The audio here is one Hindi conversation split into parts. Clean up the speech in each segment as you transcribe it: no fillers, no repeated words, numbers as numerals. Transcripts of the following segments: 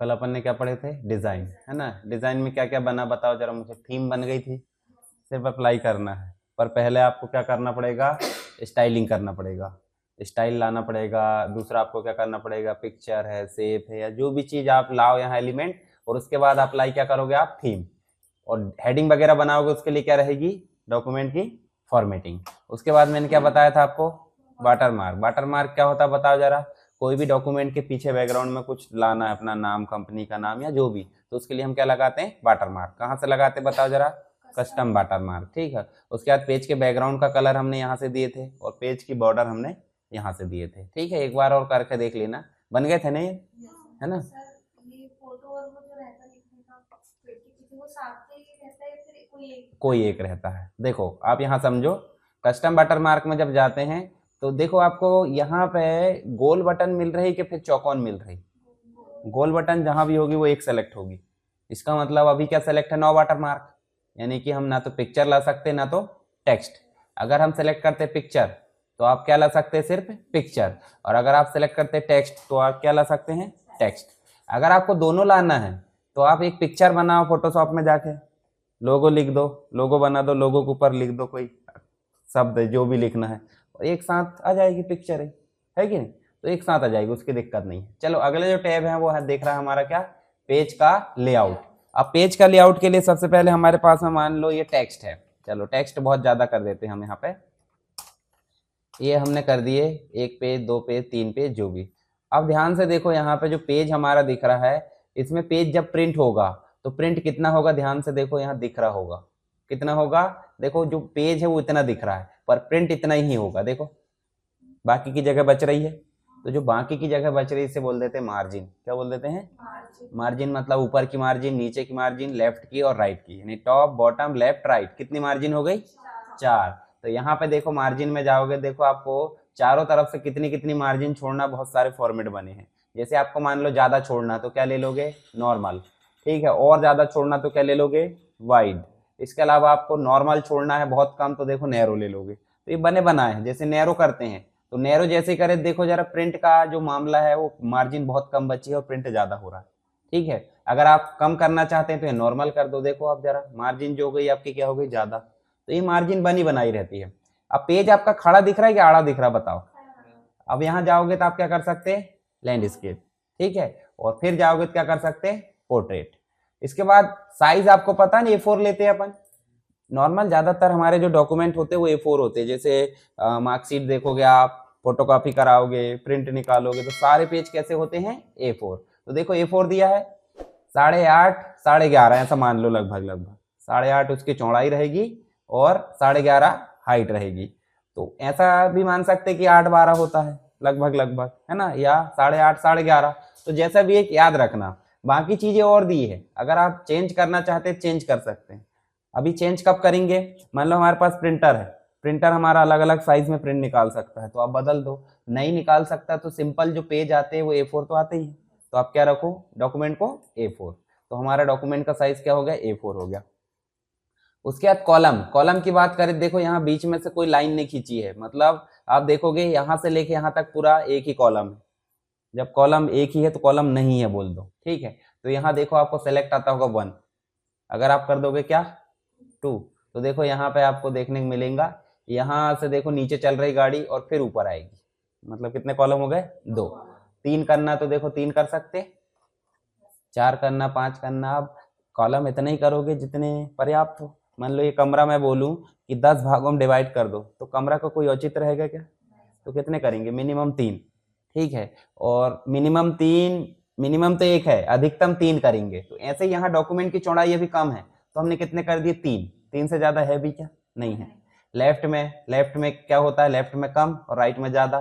कल अपन ने क्या पढ़े थे, डिजाइन, है ना। डिजाइन में क्या क्या बना बताओ जरा मुझे। थीम बन गई थी, सिर्फ अप्लाई करना है। पर पहले आपको क्या करना पड़ेगा, स्टाइलिंग करना पड़ेगा, स्टाइल लाना पड़ेगा। दूसरा आपको क्या करना पड़ेगा, पिक्चर है, शेप है, या जो भी चीज़ आप लाओ यहाँ एलिमेंट, और उसके बाद अप्लाई क्या करोगे आप, थीम। और हेडिंग वगैरह बनाओगे, उसके लिए क्या रहेगी, डॉक्यूमेंट की फॉर्मेटिंग। उसके बाद मैंने क्या बताया था आपको, वाटर मार्क। वाटर मार्क क्या होता है बताओ जरा। कोई भी डॉक्यूमेंट के पीछे बैकग्राउंड में कुछ लाना है, अपना नाम, कंपनी का नाम या जो भी, तो उसके लिए हम क्या लगाते हैं, वाटर मार्क। कहाँ से लगाते हैं बताओ जरा, कस्टम वाटर मार्क, ठीक है। उसके बाद पेज के बैकग्राउंड का कलर हमने यहाँ से दिए थे, और पेज की बॉर्डर हमने यहाँ से दिए थे, ठीक है। एक बार और करके देख लेना, बन गए थे नहीं, है ना। कोई एक रहता है, देखो आप यहाँ समझो। कस्टम वाटर मार्क में जब जाते हैं तो देखो आपको यहाँ पे गोल बटन मिल रही कि फिर चौकोन मिल रही। गोल बटन जहां भी होगी वो एक सेलेक्ट होगी। इसका मतलब अभी क्या सेलेक्ट है, नो वाटर मार्क, यानी कि हम ना तो पिक्चर ला सकते ना तो टेक्स्ट। अगर हम सेलेक्ट करते पिक्चर तो आप क्या ला सकते हैं, सिर्फ पिक्चर। और अगर आप सेलेक्ट करते टेक्स्ट तो आप क्या ला सकते हैं, टेक्स्ट। अगर आपको दोनों लाना है तो आप एक पिक्चर बनाओ फोटोशॉप में जाके, लोगो लिख दो, लोगो बना दो, लोगो के ऊपर लिख दो कोई शब्द जो भी लिखना है, और एक साथ आ जाएगी पिक्चर है कि नहीं। तो एक साथ आ जाएगी, उसकी दिक्कत नहीं है। चलो अगले जो टैब है वो है, देख रहा है हमारा क्या, पेज का लेआउट। अब पेज का लेआउट के लिए सबसे पहले हमारे पास में मान लो ये टेक्स्ट है। चलो टेक्स्ट बहुत ज्यादा कर देते हैं हम यहाँ पे, ये हमने कर दिए, एक पेज, दो पेज, तीन पेज, जो भी। अब ध्यान से देखो यहाँ पे जो पेज हमारा दिख रहा है, इसमें पेज जब प्रिंट होगा तो प्रिंट कितना होगा, ध्यान से देखो यहाँ दिख रहा होगा कितना होगा। देखो जो पेज है वो इतना दिख रहा है, पर प्रिंट इतना ही होगा, देखो बाकी की जगह बच रही है। तो जो बाकी की जगह बच रही है इसे बोल देते हैं मार्जिन। क्या बोल देते हैं, मार्जिन। मतलब ऊपर की मार्जिन, नीचे की मार्जिन, लेफ्ट की और राइट की, यानी टॉप, बॉटम, लेफ्ट, राइट। कितनी मार्जिन हो गई, चार। तो यहाँ पे देखो मार्जिन में जाओगे, देखो आपको चारों तरफ से कितनी कितनी मार्जिन छोड़ना, बहुत सारे फॉर्मेट बने हैं। जैसे आपको मान लो ज्यादा छोड़ना तो क्या ले लोगे, नॉर्मल, ठीक है। और ज्यादा छोड़ना तो क्या ले लोगे, वाइड। इसके अलावा आपको नॉर्मल छोड़ना है बहुत कम तो देखो नैरो ले लोगे। तो ये बने बनाए हैं, जैसे नैरो करते हैं तो नैरो जैसे करे, देखो जरा प्रिंट का जो मामला है वो मार्जिन बहुत कम बची है और प्रिंट ज्यादा हो रहा है, ठीक है। अगर आप कम करना चाहते हैं तो ये नॉर्मल कर दो, देखो आप जरा मार्जिन जो हो गई आपकी क्या हो गई, ज्यादा। तो ये मार्जिन बनी बनाई रहती है। अब पेज आपका खड़ा दिख रहा है कि आड़ा दिख रहा है बताओ। अब यहाँ जाओगे तो आप क्या कर सकते हैं, लैंडस्केप, ठीक है। और फिर जाओगे तो क्या कर सकते हैं, पोर्ट्रेट। इसके बाद साइज आपको पता नहीं, A4 लेते हैं अपन नॉर्मल। ज्यादातर हमारे जो डॉक्यूमेंट होते हैं वो A4 होते हैं। जैसे मार्कशीट देखोगे आप, फोटोकॉपी कराओगे, प्रिंट निकालोगे, तो सारे पेज कैसे होते हैं, A4। तो देखो A4 दिया है 8.5 11.5 ऐसा मान लो, लगभग लगभग 8.5 उसकी चौड़ाई रहेगी और 11.5 हाइट रहेगी। तो ऐसा भी मान सकते हैं कि 8-12 होता है लगभग लगभग, है ना, या 8.5 11.5। तो जैसा भी एक याद रखना। बाकी चीजें और दी है, अगर आप चेंज करना चाहते हैं चेंज कर सकते हैं। अभी चेंज कब करेंगे, मान लो हमारे पास प्रिंटर है, प्रिंटर हमारा अलग अलग साइज में प्रिंट निकाल सकता है तो आप बदल दो। नहीं निकाल सकता तो सिंपल जो पेज आते हैं वो A4 तो आते ही, तो आप क्या रखो डॉक्यूमेंट को, A4। तो हमारा डॉक्यूमेंट का साइज क्या हो गया, A4 हो गया। उसके बाद कॉलम, कॉलम की बात करें, देखो यहाँ बीच में से कोई लाइन नहीं खींची है, मतलब आप देखोगे यहाँ से लेके यहाँ तक पूरा एक ही कॉलम है। जब कॉलम एक ही है तो कॉलम नहीं है बोल दो, ठीक है। तो यहाँ देखो आपको सेलेक्ट आता होगा 1, अगर आप कर दोगे क्या 2, तो देखो यहाँ पे आपको देखने को मिलेगा, यहाँ से देखो नीचे चल रही गाड़ी और फिर ऊपर आएगी। मतलब कितने कॉलम हो गए, 2। 3 करना तो देखो 3 कर सकते, 4 करना, 5 करना। अब कॉलम इतने ही करोगे जितने पर्याप्त हो। मान लो ये कमरा मैं बोलूं कि 10 भागों में डिवाइड कर दो, तो कमरा का कोई औचित्य रहेगा क्या, तो कितने करेंगे, मिनिमम 3, ठीक है। और मिनिमम 3, मिनिमम तो 1 है, अधिकतम 3 करेंगे। तो ऐसे ही यहाँ डॉक्यूमेंट की चौड़ाई अभी कम है तो हमने कितने कर दिए, 3। 3 से ज्यादा है भी क्या, नहीं है। लेफ्ट में क्या होता है, लेफ्ट में कम और राइट में ज्यादा।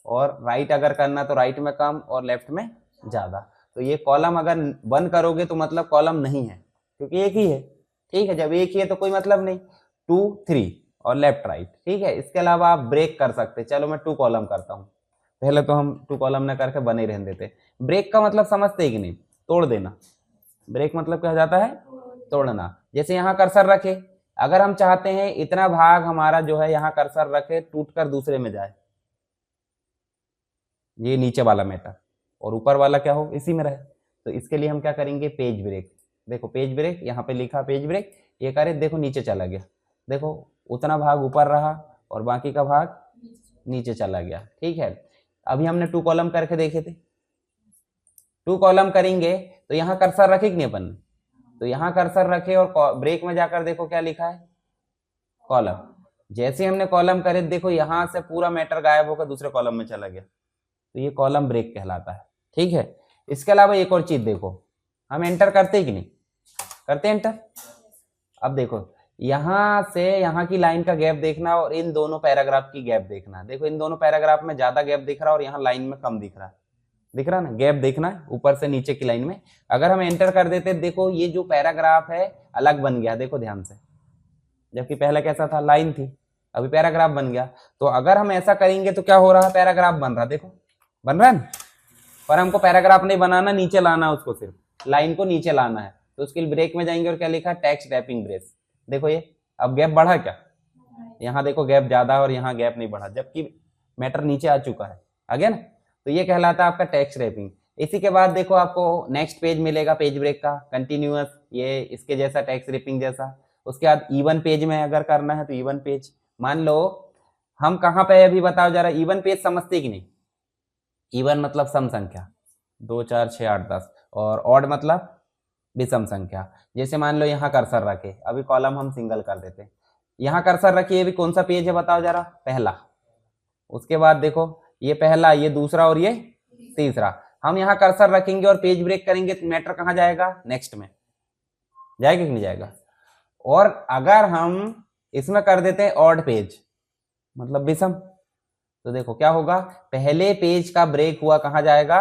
और राइट अगर करना तो राइट में कम और लेफ्ट में ज्यादा। तो ये कॉलम अगर 1 करोगे तो मतलब कॉलम नहीं है, क्योंकि एक ही है, ठीक है। जब एक ही है तो कोई मतलब नहीं। 2 3 और लेफ्ट राइट, ठीक है। इसके अलावा आप ब्रेक कर सकते, चलो मैं 2 कॉलम करता हूँ। पहले तो हम 2 कॉलम न करके बने ही रहने देते। ब्रेक का मतलब समझते हैं कि नहीं, तोड़ देना। ब्रेक मतलब क्या जाता है, तोड़ना। जैसे यहाँ कर्सर रखे, अगर हम चाहते हैं इतना भाग हमारा जो है यहाँ कर्सर रखे टूटकर दूसरे में जाए, ये नीचे वाला मैटर, और ऊपर वाला क्या हो इसी में रहे, तो इसके लिए हम क्या करेंगे, पेज ब्रेक। देखो पेज ब्रेक, यहाँ पे लिखा पेज ब्रेक, ये करे देखो नीचे चला गया, देखो उतना भाग ऊपर रहा और बाकी का भाग नीचे चला गया। ठीक है, अभी हमने 2 कॉलम करके देखे थे, 2 कॉलम करेंगे तो यहाँ कर्सर रखे कि नहीं अपन, तो यहाँ कर्सर रखे और ब्रेक में जाकर देखो क्या लिखा है, कॉलम। जैसे हमने कॉलम करे देखो यहाँ से पूरा मैटर गायब होकर दूसरे कॉलम में चला गया, तो ये कॉलम ब्रेक कहलाता है। ठीक है, इसके अलावा एक और चीज देखो, हम एंटर करते कि नहीं करते एंटर। अब देखो यहां से यहाँ की लाइन का गैप देखना और इन दोनों पैराग्राफ की गैप देखना। देखो इन दोनों पैराग्राफ में ज्यादा गैप दिख रहा है और यहाँ लाइन में कम दिख रहा है, दिख रहा ना, गैप देखना है ऊपर से नीचे की लाइन में। अगर हम एंटर कर देते देखो ये जो पैराग्राफ है अलग बन गया, देखो ध्यान से, जबकि पहले कैसा था, लाइन थी, अभी पैराग्राफ बन गया। तो अगर हम ऐसा करेंगे तो क्या हो रहा है, पैराग्राफ बन रहा, देखो बन रहा है ना, पर हमको पैराग्राफ नहीं बनाना, नीचे लाना है उसको, सिर्फ लाइन को नीचे लाना है। तो उसके लिए ब्रेक में जाएंगे और क्या लिखा है, टेक्स्ट रैपिंग ब्रेस। देखो ये अब गैप बढ़ा क्या, यहाँ देखो गैप ज्यादा और यहाँ गैप नहीं बढ़ा, जबकि मैटर नीचे आ चुका है, आ गया ना। तो ये कहलाता है आपका टेक्स्ट रैपिंग। इसी के बाद देखो आपको नेक्स्ट पेज मिलेगा पेज ब्रेक का, कंटिन्यूअस, ये इसके जैसा टेक्स्ट रैपिंग जैसा। उसके बाद इवन पेज में अगर करना है तो इवन पेज, मान लो हम कहाँ पे अभी बताओ जरा, इवन पेज समझते कि नहीं, इवन मतलब सम संख्या, 2 4 6 8 10, और ऑड मतलब विषम संख्या। जैसे मान लो यहाँ कर्सर रखे, अभी कॉलम हम सिंगल कर देते, यहाँ कर्सर रखिए, अभी कौन सा पेज है बताओ जरा, पहला। उसके बाद देखो ये पहला, ये दूसरा और ये तीसरा। हम यहाँ कर्सर रखेंगे और पेज ब्रेक करेंगे तो मैटर कहाँ जाएगा, नेक्स्ट में जाएगा कि नहीं जाएगा। और अगर हम इसमें कर देते हैं ऑड पेज मतलब विषम, तो देखो क्या होगा, पहले पेज का ब्रेक हुआ कहाँ जाएगा,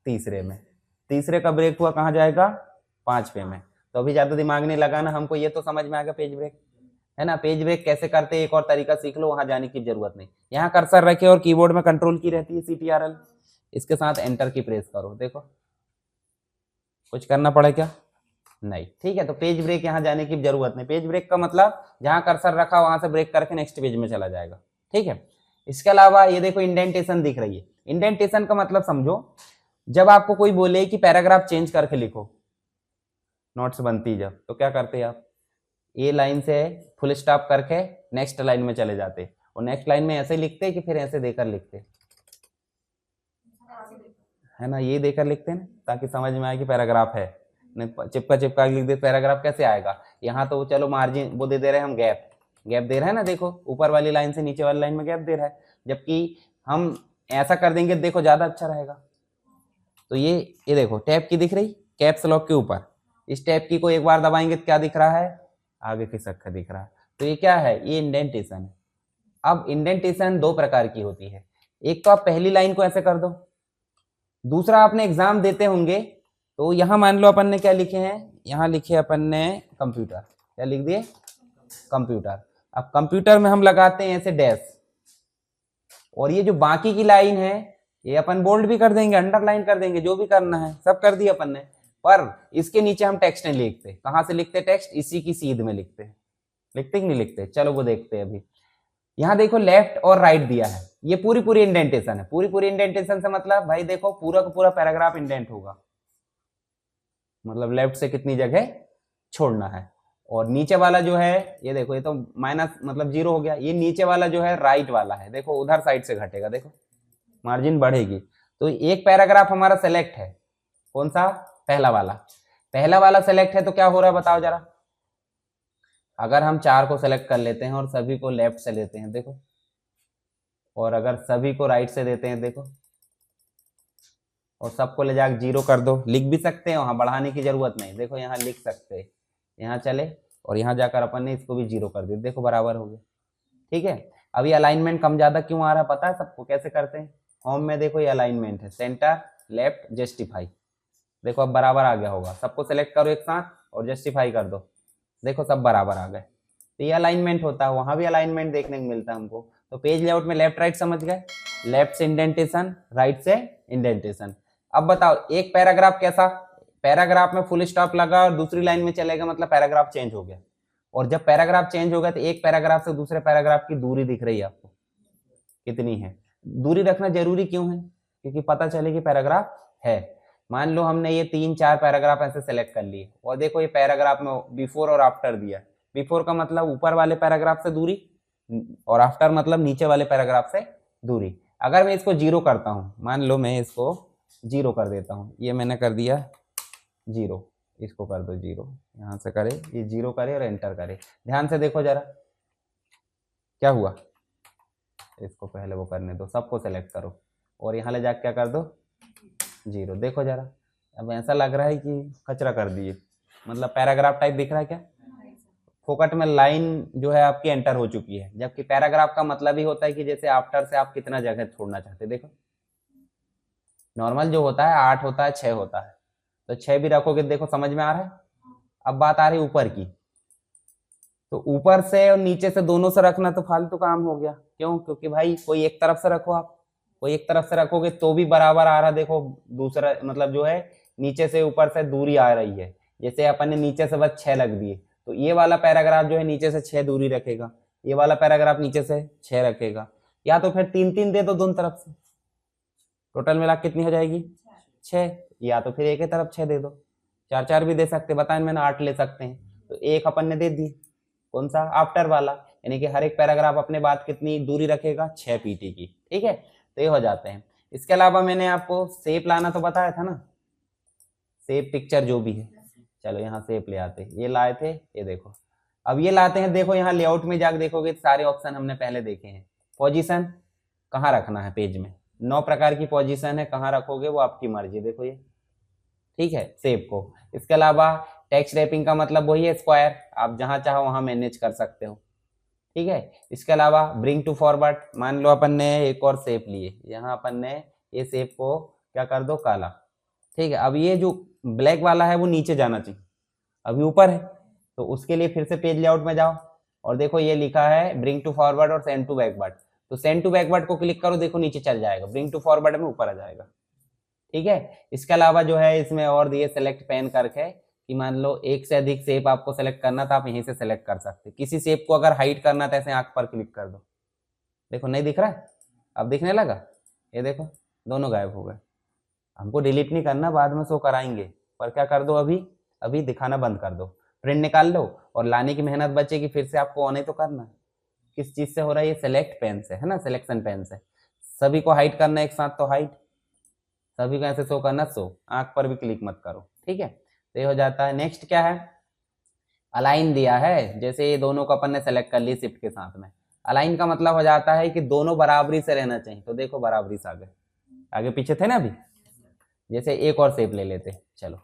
तीसरे में, तीसरे का ब्रेक हुआ कहाँ जाएगा, 5वें में। तो अभी ज्यादा दिमाग नहीं लगाना, हमको ये तो समझ में आ गया पेज ब्रेक, है ना। पेज ब्रेक कैसे करते हैं एक और तरीका सीख लो, वहां जाने की जरूरत नहीं। यहाँ कर्सर रखे और कीबोर्ड में कंट्रोल की रहती है CTRL, इसके साथ एंटर की प्रेस करो, देखो कुछ करना पड़े क्या, नहीं। ठीक है, तो पेज ब्रेक यहाँ जाने की जरूरत नहीं। पेज ब्रेक का मतलब जहां कर्सर रखा वहां से ब्रेक करके नेक्स्ट पेज में चला जाएगा। ठीक है, इसके अलावा ये देखो इंडेंटेशन दिख रही है, इंडेंटेशन का मतलब समझो, जब आपको कोई बोले कि पैराग्राफ चेंज करके लिखो, नोट्स बनती जब, तो क्या करते आप, ए लाइन से फुल स्टॉप करके नेक्स्ट लाइन में चले जाते, और नेक्स्ट लाइन में ऐसे लिखते कि फिर ऐसे देकर लिखते, है ना, ये देकर लिखते हैं ताकि समझ में आए कि पैराग्राफ है। चिपका चिपका लिख दे पैराग्राफ कैसे आएगा। यहाँ तो चलो मार्जिन वो दे दे रहे हैं हम, गैप गैप दे रहे हैं ना, देखो ऊपर वाली लाइन से नीचे वाली लाइन में गैप दे रहा है, जबकि हम ऐसा कर देंगे देखो ज्यादा अच्छा रहेगा। तो ये देखो टैब की दिख रही, कैप्स लॉक के ऊपर, इस टैब की को एक बार दबाएंगे तो क्या दिख रहा है, आगे की सक्का दिख रहा है। तो ये क्या है, ये इंडेंटेशन है। अब इंडेंटेशन 2 प्रकार की होती है, एक तो आप पहली लाइन को ऐसे कर दो, दूसरा आपने एग्जाम देते होंगे तो यहाँ मान लो अपन ने क्या लिखे हैं, यहाँ लिखे अपन ने कंप्यूटर, क्या लिख दिए, कंप्यूटर। अब कंप्यूटर में हम लगाते हैं ऐसे डैश, और ये जो बाकी की लाइन है ये अपन बोल्ड भी कर देंगे, अंडरलाइन कर देंगे, जो भी करना है सब कर दिया अपन ने, पर इसके नीचे हम टेक्स्ट नहीं लिखते। कहाँ से लिखते टेक्स्ट, इसी की सीध में लिखते हैं, लिखते कि नहीं लिखते, चलो वो देखते हैं अभी। यहाँ देखो लेफ्ट और राइट दिया है, ये पूरी पूरी इंडेंटेशन है। पूरी पूरी इंडेंटेशन से मतलब भाई देखो पूरा का पूरा पैराग्राफ इंडेंट होगा, मतलब लेफ्ट से कितनी जगह छोड़ना है। और नीचे वाला जो है ये देखो, ये तो माइनस मतलब 0 हो गया, ये नीचे वाला जो है राइट वाला है, देखो उधर साइड से घटेगा, देखो मार्जिन बढ़ेगी। तो एक पैराग्राफ हमारा सेलेक्ट है, कौन सा, पहला वाला, पहला वाला सेलेक्ट है, तो क्या हो रहा है बताओ जरा। अगर हम 4 को सेलेक्ट कर लेते हैं और सभी को लेफ्ट से लेते हैं देखो, और अगर सभी को राइट से देते हैं देखो, और सबको ले जाकर 0 कर दो, लिख भी सकते हैं, वहां बढ़ाने की जरूरत नहीं, देखो यहाँ लिख सकते हैं, यहाँ चले और यहाँ जाकर अपन ने इसको भी 0 कर दिया, देखो बराबर हो गया। ठीक है, अब ये अलाइनमेंट कम ज्यादा क्यों आ रहा है पता है सबको, कैसे करते हैं, होम में देखो ये अलाइनमेंट है, सेंटर लेफ्ट जस्टिफाई, देखो अब बराबर आ गया होगा। सबको सेलेक्ट करो एक साथ और जस्टिफाई कर दो, देखो सब बराबर आ गए। तो ये अलाइनमेंट होता है, वहां भी अलाइनमेंट देखने को मिलता है हमको। तो पेज लेआउट में लेफ्ट राइट समझ गए, लेफ्ट से इंडेंटेशन, राइट से इंडेंटेशन। अब बताओ एक पैराग्राफ कैसा, पैराग्राफ में फुल स्टॉप लगा और दूसरी लाइन में चलेगा, मतलब पैराग्राफ चेंज हो गया। और जब पैराग्राफ चेंज होगा तो एक पैराग्राफ से दूसरे पैराग्राफ की दूरी दिख रही है आपको, कितनी है। दूरी रखना जरूरी क्यों है, क्योंकि पता चले कि पैराग्राफ है। मान लो हमने ये 3-4 पैराग्राफ ऐसे सेलेक्ट कर लिए और देखो ये पैराग्राफ में बिफोर और आफ्टर दिया। बिफोर का मतलब ऊपर वाले पैराग्राफ से दूरी और आफ्टर मतलब नीचे वाले पैराग्राफ से दूरी। अगर मैं इसको 0 करता हूँ, मान लो मैं इसको 0 कर देता हूँ, ये मैंने कर दिया 0, इसको कर दो 0, यहाँ से करे ये 0 करे और एंटर करे। ध्यान से देखो जरा क्या हुआ, इसको पहले वो करने दो, सबको सेलेक्ट करो और यहाँ ले जाके क्या कर दो 0। देखो जरा, अब ऐसा लग रहा है कि कचरा कर दिए, मतलब पैराग्राफ टाइप दिख रहा है क्या? फोकट में लाइन जो है आपकी एंटर हो चुकी है, जबकि पैराग्राफ का मतलब ही होता है कि जैसे आफ्टर से आप कितना जगह छोड़ना चाहते। देखो नॉर्मल जो होता है 8 होता है, 6 होता है, तो 6 भी रखोगे। देखो समझ में आ रहा है? अब बात आ रही ऊपर की, तो ऊपर से और नीचे से दोनों से रखना तो फालतू काम हो गया। क्यों? क्योंकि भाई कोई एक तरफ से रखो, आप कोई एक तरफ से रखोगे तो भी बराबर आ रहा। देखो दूसरा मतलब जो है नीचे से ऊपर से दूरी आ रही है। जैसे अपन ने नीचे से बस 6 लग दिए, तो ये वाला पैराग्राफ जो है नीचे से 6 दूरी रखेगा, ये वाला पैराग्राफ नीचे से 6 रखेगा। या तो फिर 3-3 दे दो दोनों तरफ से, टोटल मिला कितनी हो जाएगी 6। या तो फिर एक ही तरफ 6 दे दो, 4-4 भी दे सकते, बताएं मैंने 8 ले सकते हैं। तो एक अपन ने दे दी, कौन सा? आफ्टर वाला, यानी कि हर एक पैराग्राफ अपने बाद कितनी दूरी रखेगा 6 पीटी की। ठीक है, तो ये हो जाते हैं। इसके अलावा मैंने आपको शेप लाना तो बताया था ना, शेप पिक्चर जो भी है। चलो यहाँ शेप ले आते, ये लाए थे, ये देखो। अब ये लाते हैं, देखो यहाँ लेआउट में जाकर देखोगे सारे ऑप्शन हमने पहले देखे हैं। पोजीशन कहाँ रखना है पेज में, 9 प्रकार की पोजीशन है, कहाँ रखोगे वो आपकी मर्जी। देखो ये ठीक है शेप को। इसके अलावा टेक्स्ट रैपिंग का मतलब वही है स्क्वायर, आप जहां चाहो वहां मैनेज कर सकते हो। ठीक है, इसके अलावा ब्रिंग टू फॉरवर्ड, मान लो अपन ने एक और शेप लिए, यहाँ अपन ने ये शेप को क्या कर दो काला। ठीक है, अब ये जो ब्लैक वाला है वो नीचे जाना चाहिए, अभी ऊपर है, तो उसके लिए फिर से पेज लेआउट में जाओ और देखो ये लिखा है ब्रिंग टू फॉरवर्ड और सेंड टू बैकवर्ड, तो सेंड टू बैकवर्ड को क्लिक करो, देखो नीचे चल जाएगा, ब्रिंग टू फॉरवर्ड में ऊपर आ जाएगा। ठीक है, इसके अलावा जो है इसमें और दिए सेलेक्ट पेन करके कि मान लो एक से अधिक शेप आपको सेलेक्ट करना था, आप यहीं से सेलेक्ट कर सकते। किसी शेप को अगर हाइड करना था ऐसे आंख पर क्लिक कर दो, देखो नहीं दिख रहा है, अब दिखने लगा, ये देखो दोनों गायब हो गए। हमको डिलीट नहीं करना, बाद में शो कराएंगे, पर क्या कर दो अभी दिखाना बंद कर दो, प्रिंट निकाल लो और लाने की मेहनत बचेगी, फिर से आपको ऑन ही तो करना है। किस चीज से हो रहा है ये? सेलेक्ट पेन से, है ना, सिलेक्शन पेन से। सभी को हाइड करना एक साथ तो हाइड, सभी को ऐसे शो करना शो, आंख पर भी क्लिक मत करो। ठीक है, तो ये हो जाता है। नेक्स्ट क्या है? अलाइन दिया है, जैसे ये दोनों को अपन ने सेलेक्ट कर ली शिफ्ट के साथ में। अलाइन का मतलब हो जाता है कि दोनों बराबरी से रहना चाहिए, तो देखो बराबरी से आगे पीछे थे ना अभी। जैसे एक और शेप ले लेते, चलो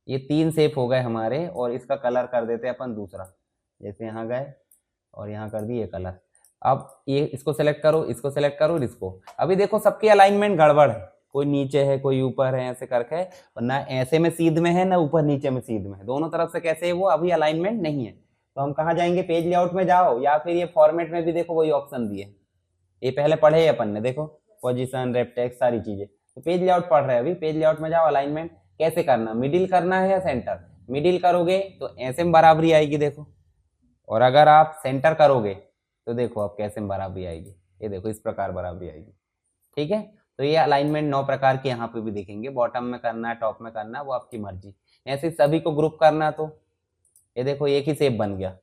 ये 3 शेप हो गए हमारे, और इसका कलर कर देते अपन दूसरा। जैसे यहाँ गए और यहाँ कर दिए कलर। अब ये इसको सेलेक्ट करो, इसको सेलेक्ट करो, इसको। अभी देखो सबकी अलाइनमेंट गड़बड़ है, कोई नीचे है कोई ऊपर है, ऐसे करके, और ना ऐसे में सीध में है ना ऊपर नीचे में सीध में है, दोनों तरफ से कैसे है वो अभी अलाइनमेंट नहीं है। तो हम कहाँ जाएंगे? पेज लेआउट में जाओ, या फिर ये फॉर्मेट में भी देखो वही ऑप्शन दिए, ये पहले पढ़े है अपन ने, देखो पोजीशन रेप टेक्स्ट सारी चीजें। तो पेज लेआउट पढ़ रहे हैं अभी, पेज लेआउट में जाओ, अलाइनमेंट कैसे करना, मिडिल करना है या सेंटर। मिडिल करोगे तो ऐसे में बराबरी आएगी देखो, और अगर आप सेंटर करोगे तो देखो अब कैसे में बराबरी आएगी, ये देखो इस प्रकार बराबरी आएगी। ठीक है, तो ये अलाइनमेंट 9 प्रकार के यहाँ पे भी देखेंगे, बॉटम में करना है टॉप में करना है वो आपकी मर्जी। ऐसे सभी को ग्रुप करना, तो ये देखो एक ही शेप बन गया,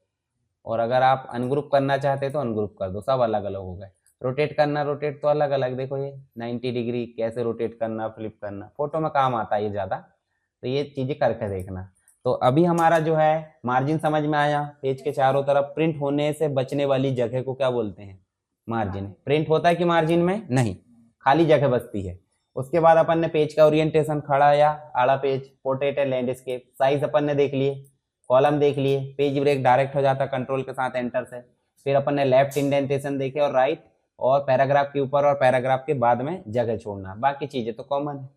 और अगर आप अनग्रुप करना चाहते तो अनग्रुप कर दो, सब अलग अलग हो गए। रोटेट करना, रोटेट तो अलग अलग, देखो ये 90 डिग्री कैसे रोटेट करना, फ्लिप करना, फोटो में काम आता है ये ज़्यादा, तो ये चीज़ें करके देखना। तो अभी हमारा जो है मार्जिन समझ में आया। पेज के चारों तरफ प्रिंट होने से बचने वाली जगह को क्या बोलते हैं? मार्जिन। प्रिंट होता है कि मार्जिन में नहीं, खाली जगह बचती है। उसके बाद अपन ने पेज का ओरिएंटेशन, खड़ा या आड़ा पेज, पोर्ट्रेट है, लैंडस्केप, साइज अपन ने देख लिए, कॉलम देख लिए, पेज ब्रेक डायरेक्ट हो जाता कंट्रोल के साथ एंटर से। फिर अपन ने लेफ्ट इंडेंटेशन देखे और राइट, और पैराग्राफ के ऊपर और पैराग्राफ के बाद में जगह छोड़ना, बाकी चीजें तो कॉमन है।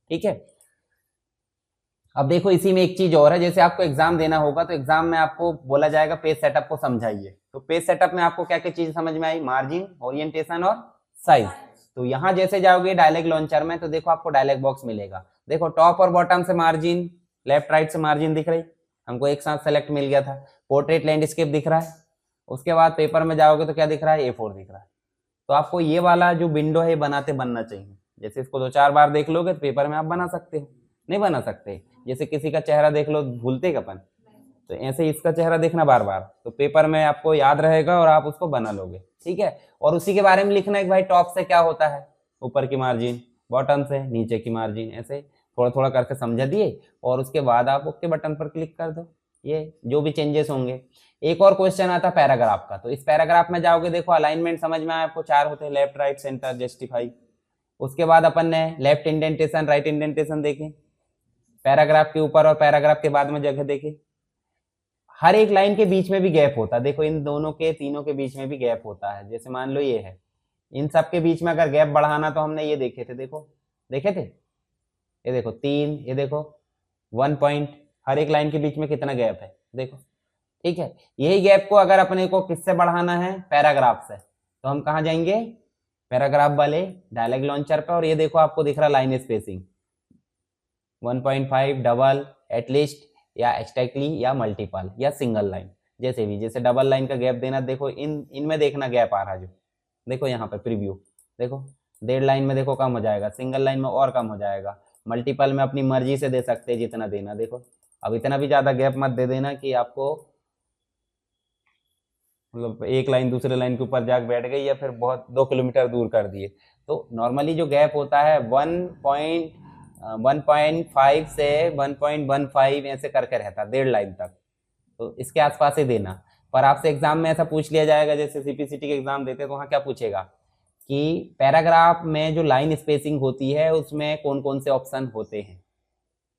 ठीक है, अब देखो इसी में एक चीज और है, जैसे आपको एग्जाम देना होगा तो एग्जाम में आपको बोला जाएगा पेज सेटअप को समझाइए, तो पेज सेटअप में आपको क्या क्या चीज समझ में आई? मार्जिन, ओरिएंटेशन और साइज। तो यहाँ जैसे जाओगे डायलॉग लॉन्चर में तो देखो आपको डायलॉग बॉक्स मिलेगा, देखो टॉप और बॉटम से मार्जिन, लेफ्ट राइट से मार्जिन दिख रही, हमको एक साथ सेलेक्ट मिल गया था। पोर्ट्रेट लैंडस्केप दिख रहा है, उसके बाद पेपर में जाओगे तो क्या दिख रहा है? A4 दिख रहा है। तो आपको ये वाला जो विंडो है बनाते बनना चाहिए, जैसे इसको 2-4 बार देख लोगे तो पेपर में आप बना सकते हो, नहीं बना सकते? जैसे किसी का चेहरा देख लो, भूलते का अपन? तो ऐसे इसका चेहरा देखना बार बार, तो पेपर में आपको याद रहेगा और आप उसको बना लोगे, ठीक है। और उसी के बारे में लिखना है कि भाई टॉप से क्या होता है, ऊपर की मार्जिन, बॉटम से नीचे की मार्जिन, ऐसे थोड़ा थोड़ा करके समझा दिए और उसके बाद आप ओके बटन पर क्लिक कर दो, ये जो भी चेंजेस होंगे। एक और क्वेश्चन आता है पैराग्राफ का, तो इस पैराग्राफ में जाओगे, देखो अलाइनमेंट समझ में आया आपको, 4 होते हैं, लेफ्ट राइट सेंटर जस्टिफाई। उसके बाद अपन ने लेफ्ट इंडेंटेशन राइट इंडेंटेशन देखे, पैराग्राफ के ऊपर और पैराग्राफ के बाद में जगह देखे, हर एक लाइन के बीच में भी गैप होता है, देखो इन दोनों के तीनों के बीच में भी गैप होता है। जैसे मान लो ये है, इन सब के बीच में अगर गैप बढ़ाना तो हमने ये देखे थे, देखो देखे थे, ये देखो 3, ये देखो 1 पॉइंट, हर एक लाइन के बीच में कितना गैप है देखो, ठीक है। यही गैप को अगर अपने को किससे बढ़ाना है, पैराग्राफ से, तो हम कहाँ जाएंगे, पैराग्राफ वाले डायलॉग लॉन्चर पे, और ये देखो आपको दिख रहा लाइन स्पेसिंग 1.5 डबल, एटलीस्ट या एक्स्ट्रैक्टली या मल्टीपल या सिंगल लाइन, जैसे भी। जैसे डबल लाइन का गैप देना, देखो इनमें देखना गैप आ रहा, जो देखो यहाँ पे प्रीव्यू देखो, 1.5 लाइन में देखो कम हो जाएगा, सिंगल लाइन में और कम हो जाएगा, मल्टीपल में अपनी मर्जी से दे सकते हैं जितना देना। देखो अब इतना भी ज्यादा गैप मत दे देना कि आपको मतलब एक लाइन दूसरे लाइन के ऊपर जाके बैठ गई या फिर बहुत 2 किलोमीटर दूर कर दिए। तो नॉर्मली जो गैप होता है 1.5 से 1.15 ऐसे करके रहता है 1.5 लाइन तक, तो इसके आसपास ही देना। पर आपसे एग्जाम में ऐसा पूछ लिया जाएगा, जैसे सीपीसीटी के एग्जाम देते हैं तो वहाँ क्या पूछेगा कि पैराग्राफ में जो लाइन स्पेसिंग होती है उसमें कौन कौन से ऑप्शन होते हैं,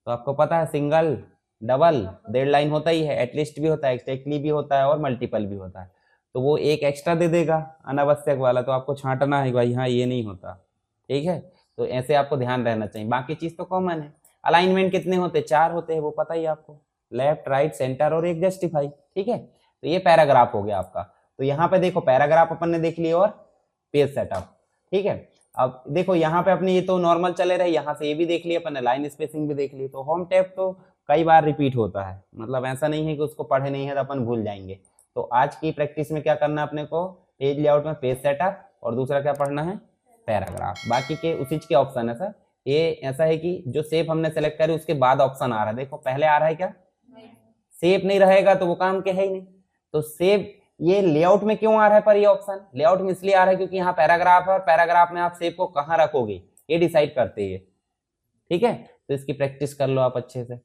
तो आपको पता है सिंगल, डबल, 1.5 लाइन होता ही है, एटलीस्ट भी होता है, एक्स्ट्रैक्टली भी होता है और मल्टीपल भी होता है। तो वो एक एक्स्ट्रा दे देगा अनावश्यक वाला, तो आपको छांटना है भाई हाँ ये नहीं होता, ठीक है। तो ऐसे आपको ध्यान रहना चाहिए, बाकी चीज तो कॉमन है। अलाइनमेंट कितने होते हैं, 4 होते हैं, वो पता ही आपको, लेफ्ट राइट सेंटर और एक जस्टिफाई, ठीक है। तो ये पैराग्राफ हो गया आपका। तो यहाँ पे देखो पैराग्राफ अपन ने देख लिया और पेज सेटअप, ठीक है। अब देखो यहाँ पे अपने ये तो नॉर्मल चले रहे, यहाँ से ये भी देख लिया अपन ने, लाइन स्पेसिंग भी देख ली। तो होम टैब तो कई बार रिपीट होता है, मतलब ऐसा नहीं है कि उसको पढ़े नहीं है तो अपन भूल जाएंगे। तो आज की प्रैक्टिस में क्या करना है अपने को, पेज लेआउट में पेज सेटअप और दूसरा क्या पढ़ना है, पैराग्राफ। बाकी के उसी के ऑप्शन है सर, ये ऐसा है कि जो शेप हमने सेलेक्ट करी उसके बाद ऑप्शन आ रहा है, देखो पहले आ रहा है क्या, शेप नहीं रहेगा तो वो काम के है ही नहीं। तो शेप ये लेआउट में क्यों आ रहा है, पर ये ऑप्शन लेआउट में इसलिए आ रहा है क्योंकि यहाँ पैराग्राफ है और पैराग्राफ में आप शेप को कहाँ रखोगे ये डिसाइड करते हैं, ठीक है। तो इसकी प्रैक्टिस कर लो आप अच्छे से।